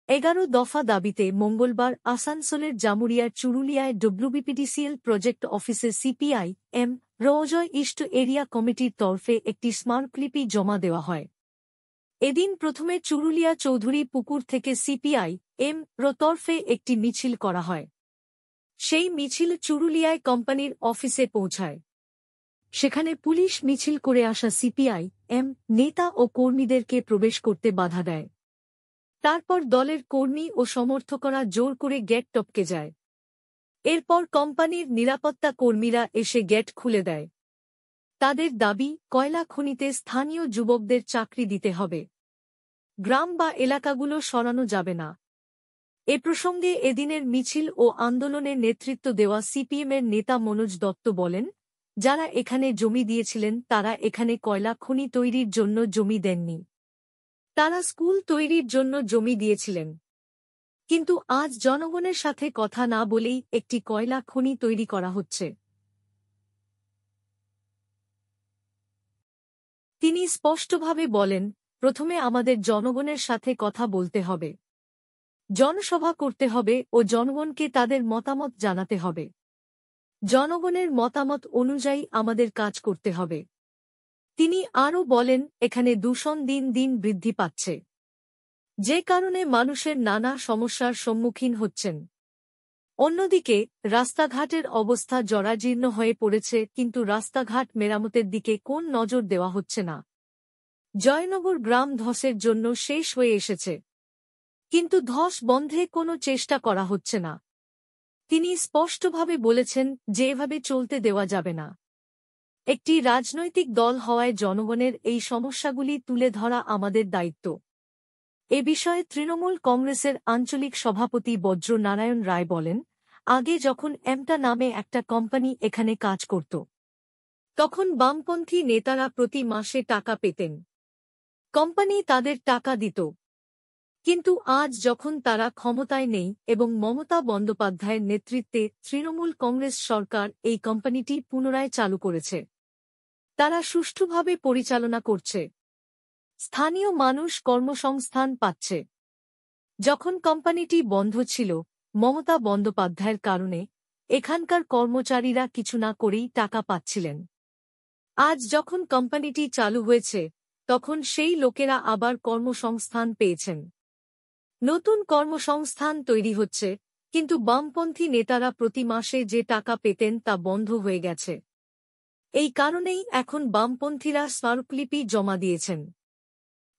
11 দফা দাবিতে মঙ্গলবার আসানসোলের জামুরিয়ার চুরুলিয়ায় ডব্লিউবিপিডিসিএল প্রজেক্ট অফিসে সিপিআই এম রোজয় ইস্ট এরিয়া কমিটির তরফে একটি স্মারকলিপি জমা দেওয়া হয়। এদিন প্রথমে চুরুলিয়া চৌধুরী পুকুর থেকে সিপিআই এম তরফে একটি মিছিল করা হয়। সেই মিছিল চুরুলিয়ায় কোম্পানির অফিসে পৌঁছায়। সেখানে পুলিশ মিছিল করে আসা সিপিআই এম নেতা ও কর্মীদেরকে প্রবেশ করতে বাধা দেয়। তারপর দলের কর্মী ও সমর্থকরা জোর করে গেট টপকে যায়। এরপর কোম্পানির নিরাপত্তা কর্মীরা এসে গেট খুলে দেয়। তাদের দাবি, কয়লা খনিতে স্থানীয় যুবকদের চাকরি দিতে হবে, গ্রাম বা এলাকাগুলো সরানো যাবে না। এ প্রসঙ্গে এদিনের মিছিল ও আন্দোলনের নেতৃত্ব দেওয়া সিপিএমের নেতা মনোজ দত্ত বলেন, যারা এখানে জমি দিয়েছিলেন তারা এখানে কয়লা খনি তৈরির জন্য জমি দেননি। তারা স্কুল তৈরির জন্য জমি দিয়েছিলেন। কিন্তু আজ জনগণের সাথে কথা না বলেই একটি কয়লা খনি তৈরি করা হচ্ছে। তিনি স্পষ্টভাবে বলেন, প্রথমে আমাদের জনগণের সাথে কথা বলতে হবে, জনসভা করতে হবে ও জনগণকে তাদের মতামত জানাতে হবে। জনগণের মতামত অনুযায়ী আমাদের কাজ করতে হবে। তিনি আরও বলেন, এখানে দূষণ দিন দিন বৃদ্ধি পাচ্ছে, যে কারণে মানুষের নানা সমস্যার সম্মুখীন হচ্ছেন। অন্যদিকে রাস্তাঘাটের অবস্থা জরাজীর্ণ হয়ে পড়েছে, কিন্তু রাস্তাঘাট মেরামতের দিকে কোন নজর দেওয়া হচ্ছে না। জয়নগর গ্রাম ধসের জন্য শেষ হয়ে এসেছে, কিন্তু ধস বন্ধে কোনো চেষ্টা করা হচ্ছে না। তিনি স্পষ্টভাবে বলেছেন যে এভাবে চলতে দেওয়া যাবে না। একটি রাজনৈতিক দল হওয়ায় জনগণের এই সমস্যাগুলি তুলে ধরা আমাদের দায়িত্ব। এ বিষয়ে তৃণমূল কংগ্রেসের আঞ্চলিক সভাপতি বজ্র নারায়ণ রায় বলেন, আগে যখন এমটা নামে একটা কোম্পানি এখানে কাজ করত, তখন বামপন্থী নেতারা প্রতি মাসে টাকা পেতেন, কোম্পানি তাদের টাকা দিত। কিন্তু আজ যখন তারা ক্ষমতায় নেই এবং মমতা বন্দ্যোপাধ্যায়ের নেতৃত্বে তৃণমূল কংগ্রেস সরকার এই কোম্পানিটি পুনরায় চালু করেছে, তারা সুষ্ঠুভাবে পরিচালনা করছে। স্থানীয় মানুষ কর্মসংস্থান পাচ্ছে। যখন কোম্পানিটি বন্ধ ছিল, মমতা বন্দ্যোপাধ্যায়ের কারণে এখানকার কর্মচারীরা কিছু না করেই টাকা পাচ্ছিলেন। আজ যখন কোম্পানিটি চালু হয়েছে, তখন সেই লোকেরা আবার কর্মসংস্থান পেয়েছেন। নতুন কর্মসংস্থান তৈরি হচ্ছে, কিন্তু বামপন্থী নেতারা প্রতি মাসে যে টাকা পেতেন তা বন্ধ হয়ে গেছে। এই কারণেই এখন বামপন্থীরা স্মারকলিপি জমা দিয়েছেন।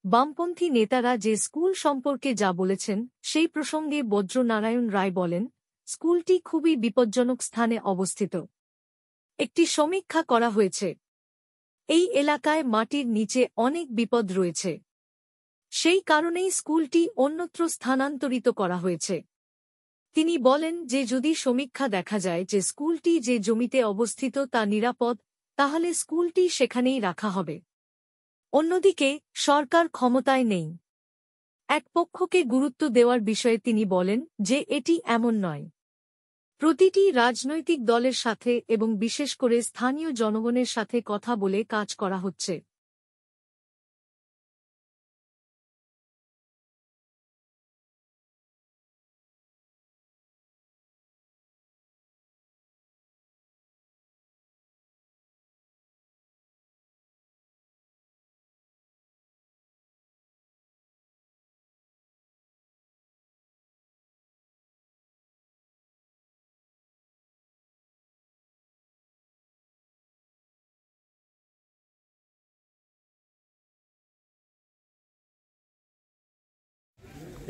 বামপন্থী নেতারা যে স্কুল সম্পর্কে যা বলেছেন সেই প্রসঙ্গে বজ্র নারায়ণ রায় বলেন, স্কুলটি খুবই বিপজ্জনক স্থানে অবস্থিত। একটি সমীক্ষা করা হয়েছে। এই এলাকায় মাটির নিচে অনেক বিপদ রয়েছে। সেই কারণেই স্কুলটি অন্যত্র স্থানান্তরিত করা হয়েছে। তিনি বলেন যে যদি সমীক্ষা দেখা যায় যে স্কুলটি যে জমিতে অবস্থিত তা নিরাপদ, তাহলে স্কুলটি সেখানেই রাখা হবে। অন্যদিকে সরকার ক্ষমতায় নেই। এক পক্ষকে গুরুত্ব দেওয়ার বিষয়ে তিনি বলেন যে এটি এমন নয়। প্রতিটি রাজনৈতিক দলের সাথে এবং বিশেষ করে স্থানীয় জনগণের সাথে কথা বলে কাজ করা হচ্ছে।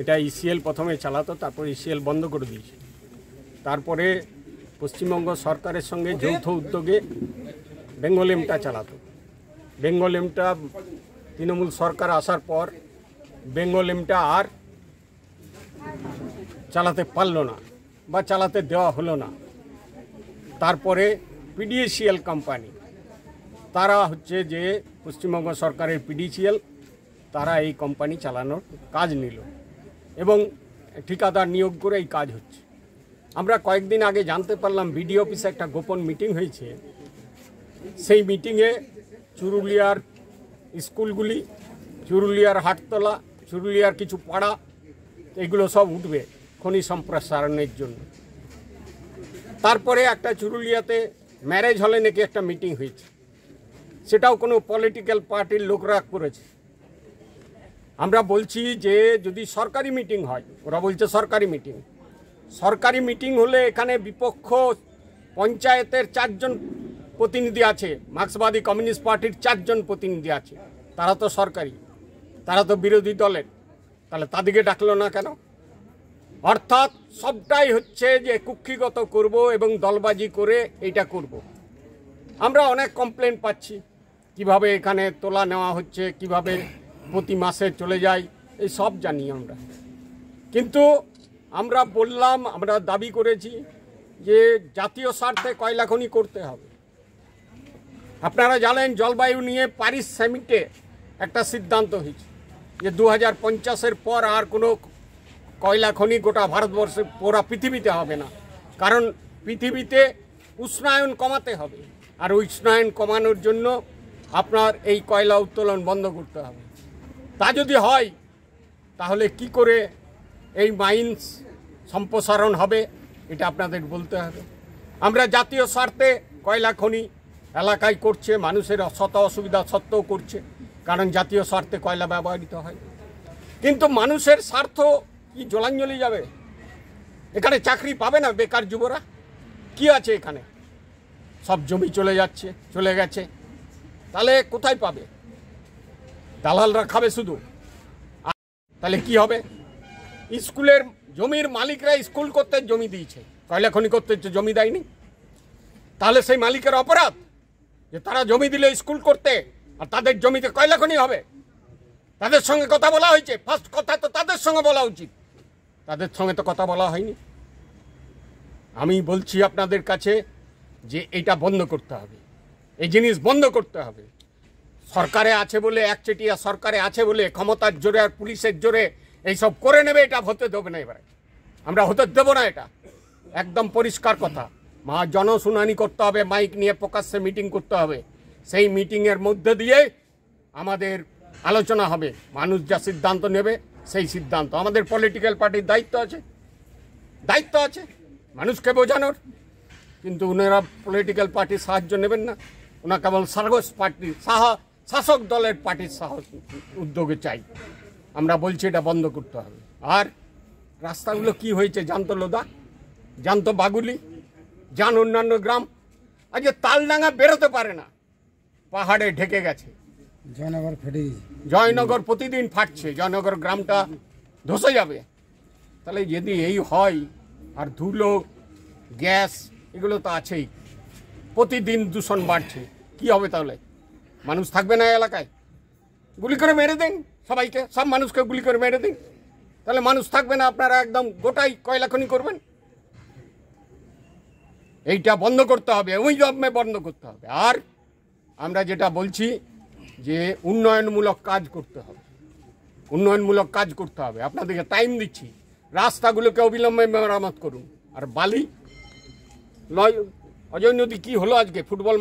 এটা ইসিএল প্রথমে চালাতো, তারপর ইসিএল বন্ধ করে দিয়েছে। তারপরে পশ্চিমবঙ্গ সরকারের সঙ্গে যৌথ উদ্যোগে বেঙ্গল এমটা চালাতো। বেঙ্গল এমটা তৃণমূল সরকার আসার পর বেঙ্গল এমটা আর চালাতে পারলো না বা চালাতে দেওয়া হলো না। তারপরে পিডিসিএল কোম্পানি, তারা হচ্ছে যে পশ্চিমবঙ্গ সরকারের পিডিসিএল, তারা এই কোম্পানি চালানোর কাজ নিল এবং ঠিকাদার নিয়োগ করে এই কাজ হচ্ছে। আমরা কয়েকদিন আগে জানতে পারলাম বিডি অফিসে একটা গোপন মিটিং হয়েছে। সেই মিটিংয়ে চুরুলিয়ার স্কুলগুলি, চুরুলিয়ার হাটতলা, চুরুলিয়ার কিছু পাড়া এগুলো সব উঠবে খনি সম্প্রসারণের জন্য। তারপরে একটা চুরুলিয়াতে ম্যারেজ হলে নাকি একটা মিটিং হয়েছে, সেটাও কোনো পলিটিক্যাল পার্টির লোকরা করেছে। আমরা বলছি যে যদি সরকারি মিটিং হয়, ওরা বলছে সরকারি মিটিং হলে এখানে বিপক্ষ পঞ্চায়েতের 4 জন প্রতিনিধি আছে, মার্ক্সবাদী কমিউনিস্ট পার্টির 4 জন প্রতিনিধি আছে, তারা তো সরকারি, তারা তো বিরোধী দলের, তাহলে তাদেরকে ডাকলো না কেন? অর্থাৎ সবটাই হচ্ছে যে কুক্ষিগত করব এবং দলবাজি করে এইটা করব। আমরা অনেক কমপ্লেন পাচ্ছি কিভাবে এখানে তোলা নেওয়া হচ্ছে, কিভাবে প্রতি মাসে চলে যায়, এই সব জানি আমরা। কিন্তু আমরা বললাম, আমরা দাবি করেছি যে জাতীয় স্বার্থে কয়লা খনি করতে হবে। আপনারা জানেন জলবায়ু নিয়ে প্যারিস সামিটে একটা সিদ্ধান্ত হয়েছে যে 2050-এর পর আর কোনো কয়লা খনি গোটা ভারতবর্ষে পুরা পৃথিবীতে হবে না, কারণ পৃথিবীতে উষ্ণায়ন কমাতে হবে, আর উষ্ণায়ন কমানোর জন্য আপনার এই কয়লা উত্তোলন বন্ধ করতে হবে। তা যদি হয় তাহলে কি করে এই মাইন্স সম্প্রসারণ হবে এটা আপনাদের বলতে হবে। আমরা জাতীয় স্বার্থে কয়লা খনি এলাকায় করছে, মানুষের শত অসুবিধা সত্ত্বেও করছে, কারণ জাতীয় স্বার্থে কয়লা ব্যবহৃত হয়। কিন্তু মানুষের স্বার্থ কি জলাঞ্জলি যাবে? এখানে চাকরি পাবে না বেকার যুবরা? কি আছে এখানে? সব জমি চলে গেছে, তাহলে কোথায় পাবে? দালালরা খাবে শুধু। তাহলে কি হবে? স্কুলের জমির মালিকরা স্কুল করতে জমি দিয়েছে, কয়লা খনি করতে জমি দেয়নি। তাহলে সেই মালিকের অপরাধ যে তারা জমি দিলে স্কুল করতে, আর তাদের জমিতে কয়লা খনি হবে? তাদের সঙ্গে কথা বলা হয়েছে? ফার্স্ট কথা তো তাদের সঙ্গে বলা উচিত, তাদের সঙ্গে তো কথা বলা হয়নি। আমি বলছি আপনাদের কাছে যে এটা বন্ধ করতে হবে, এই জিনিস বন্ধ করতে হবে। সরকারে আছে বলে, একচেটিয়া সরকারে আছে বলে ক্ষমতার জোরে আর পুলিশের জোরে এইসব করে নেবে, এটা হতে দেবে না। এবারে আমরা হতে দেবো না, এটা একদম পরিষ্কার কথা। জনশুনানি করতে হবে, মাইক নিয়ে প্রকাশ্যে মিটিং করতে হবে, সেই মিটিংয়ের মধ্যে দিয়ে আমাদের আলোচনা হবে, মানুষ যা সিদ্ধান্ত নেবে সেই সিদ্ধান্ত। আমাদের পলিটিক্যাল পার্টির দায়িত্ব আছে মানুষকে বোঝানোর, কিন্তু ওনারা পলিটিক্যাল পার্টির সাহায্য নেবেন না, ওনারা কেবল শাসক দলের পার্টির উদ্যোগে চাই। আমরা বলছি এটা বন্ধ করতে হবে। আর রাস্তাগুলো কি হয়েছে জানতো লোদা, জানতো বাগুলি, যান অন্যান্য গ্রাম, আজকে তালডাঙ্গা বেরোতে পারে না, পাহাড়ে ঢেকে গেছে। জয়নগর প্রতিদিন ফাটছে, জয়নগর গ্রামটা ধসে যাবে। তাহলে যদি এই হয়, আর ধুলো গ্যাস এগুলো তো আছেই, প্রতিদিন দূষণ বাড়ছে, কি হবে? তাহলে মানুষ থাকবে না এলাকায়? গুলি করে মেরে দিন সবাইকে, সব মানুষকে গুলি করে মেরে দিন, তাহলে মানুষ থাকবে না। আপনারা একদম গোটাই কয়লা খনি করবেন। এইটা বন্ধ করতে হবে, ওই জন্মে বন্ধ করতে হবে। আর আমরা যেটা বলছি যে উন্নয়নমূলক কাজ করতে হবে, আপনাদেরকে টাইম দিচ্ছি, রাস্তাগুলোকে অবিলম্বে মেরামত করুন। আর বালি অজয় নদী কি হলো আজকে? ফুটবল